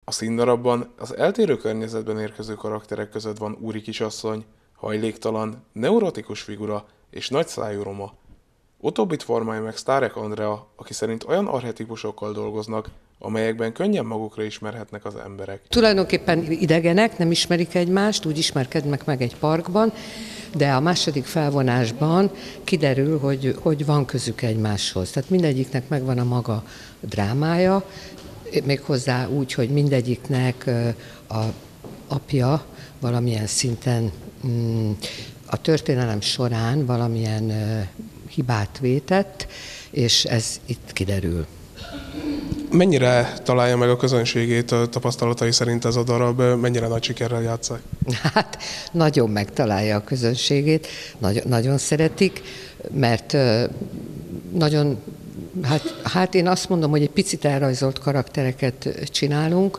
A színdarabban az eltérő környezetben érkező karakterek között van úri kisasszony, hajléktalan, neurotikus figura és nagyszájú roma. Utóbbit formálja meg Sztárek Andrea, aki szerint olyan archetipusokkal dolgoznak, amelyekben könnyen magukra ismerhetnek az emberek. Tulajdonképpen idegenek, nem ismerik egymást, úgy ismerkednek meg egy parkban, de a második felvonásban kiderül, hogy van közük egymáshoz. Tehát mindegyiknek megvan a maga drámája, méghozzá úgy, hogy mindegyiknek a apja valamilyen szinten a történelem során valamilyen hibát vétett, és ez itt kiderül. Mennyire találja meg a közönségét a tapasztalatai szerint ez a darab, mennyire nagy sikerrel játsszák? Hát nagyon megtalálja a közönségét, nagyon szeretik, mert nagyon, hát én azt mondom, hogy egy picit elrajzolt karaktereket csinálunk,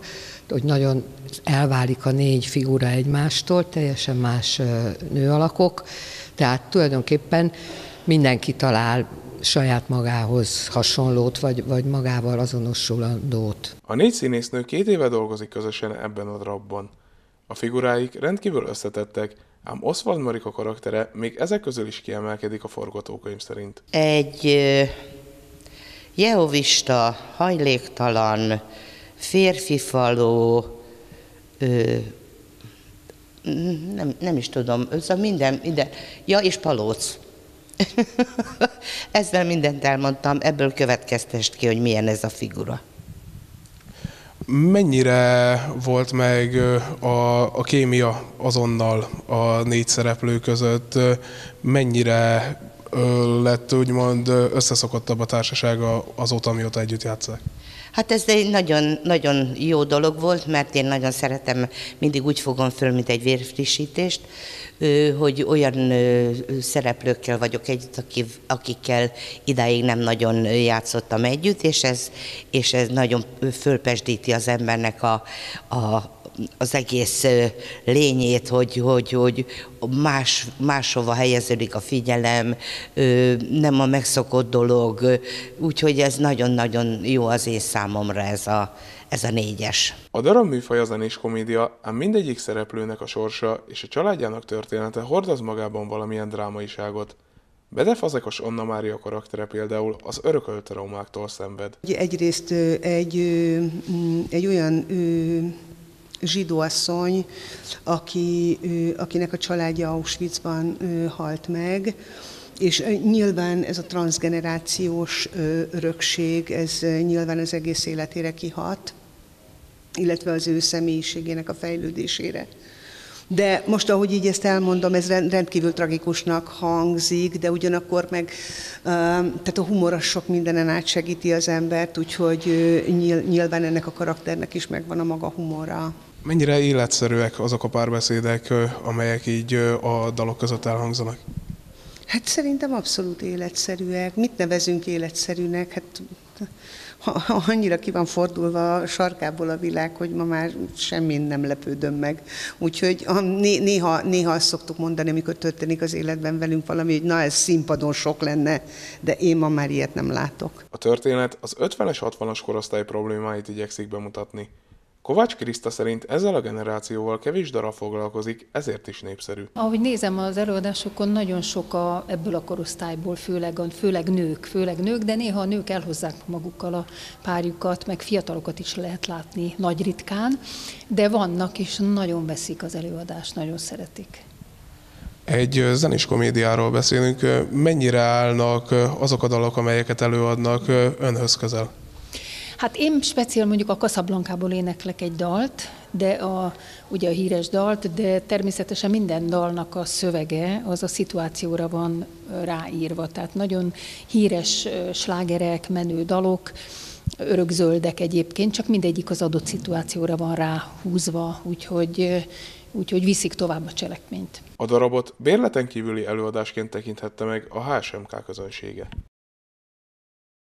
hogy nagyon elválik a 4 figura egymástól, teljesen más nőalakok, tehát tulajdonképpen mindenki talál saját magához hasonlót, vagy magával azonosulandót. A 4 színésznő 2 éve dolgozik közösen ebben a darabban. A figuráik rendkívül összetettek, ám Oswald Marika karaktere még ezek közül is kiemelkedik a forgatókönyv szerint. Egy jehovista, hajléktalan, férfifaló, nem is tudom, ez a minden, ja, és palóc. Ezzel mindent elmondtam, ebből következtest ki, hogy milyen ez a figura. Mennyire volt meg a kémia azonnal a 4 szereplő között, mennyire lett úgymond összeszokottabb a társasága azóta, mióta együtt játsszák? Hát ez egy nagyon, nagyon jó dolog volt, mert én nagyon szeretem, mindig úgy fogom föl, mint egy vérfrissítést, hogy olyan szereplőkkel vagyok együtt, akikkel idáig nem nagyon játszottam együtt, és ez nagyon fölpesdíti az embernek az egész lényét, hogy máshova helyeződik a figyelem, nem a megszokott dolog, úgyhogy ez nagyon-nagyon jó az én számomra ez a 4-es. A darab műfaj a zenés komédia, ám mindegyik szereplőnek a sorsa és a családjának története hordoz magában valamilyen drámaiságot. Bede Fazekas Anna Mária karaktere például az örökölt traumáktól szenved. Egyrészt egy olyan zsidó asszony, akinek a családja Auschwitzban halt meg, és nyilván ez a transzgenerációs örökség, ez nyilván az egész életére kihat, illetve az ő személyiségének a fejlődésére. De most, ahogy így ezt elmondom, ez rendkívül tragikusnak hangzik, de ugyanakkor meg tehát a humor sok mindenen átsegíti az embert, úgyhogy nyilván ennek a karakternek is megvan a maga humora. Mennyire életszerűek azok a párbeszédek, amelyek így a dalok között elhangzanak? Hát szerintem abszolút életszerűek. Mit nevezünk életszerűnek? Hát ha annyira ki van fordulva a sarkából a világ, hogy ma már semmin nem lepődöm meg. Úgyhogy néha azt szoktuk mondani, amikor történik az életben velünk valami, hogy na ez színpadon sok lenne, de én ma már ilyet nem látok. A történet az 50-es, 60-as korosztály problémáit igyekszik bemutatni. Kovács Kriszta szerint ezzel a generációval kevés darab foglalkozik, ezért is népszerű. Ahogy nézem az előadásokon, nagyon sok ebből a korosztályból, főleg nők, de néha a nők elhozzák magukkal a párjukat, meg fiatalokat is lehet látni nagy ritkán, de vannak, és nagyon veszik az előadást, nagyon szeretik. Egy zenés komédiáról beszélünk, mennyire állnak azok a dalok, amelyeket előadnak önhöz közel? Hát én speciál mondjuk a Casablanca-ból éneklek egy dalt, ugye a híres dalt, de természetesen minden dalnak a szövege az a szituációra van ráírva. Tehát nagyon híres slágerek, menő dalok, örökzöldek egyébként, csak mindegyik az adott szituációra van ráhúzva, úgyhogy viszik tovább a cselekményt. A darabot bérleten kívüli előadásként tekinthette meg a HSMK közönsége.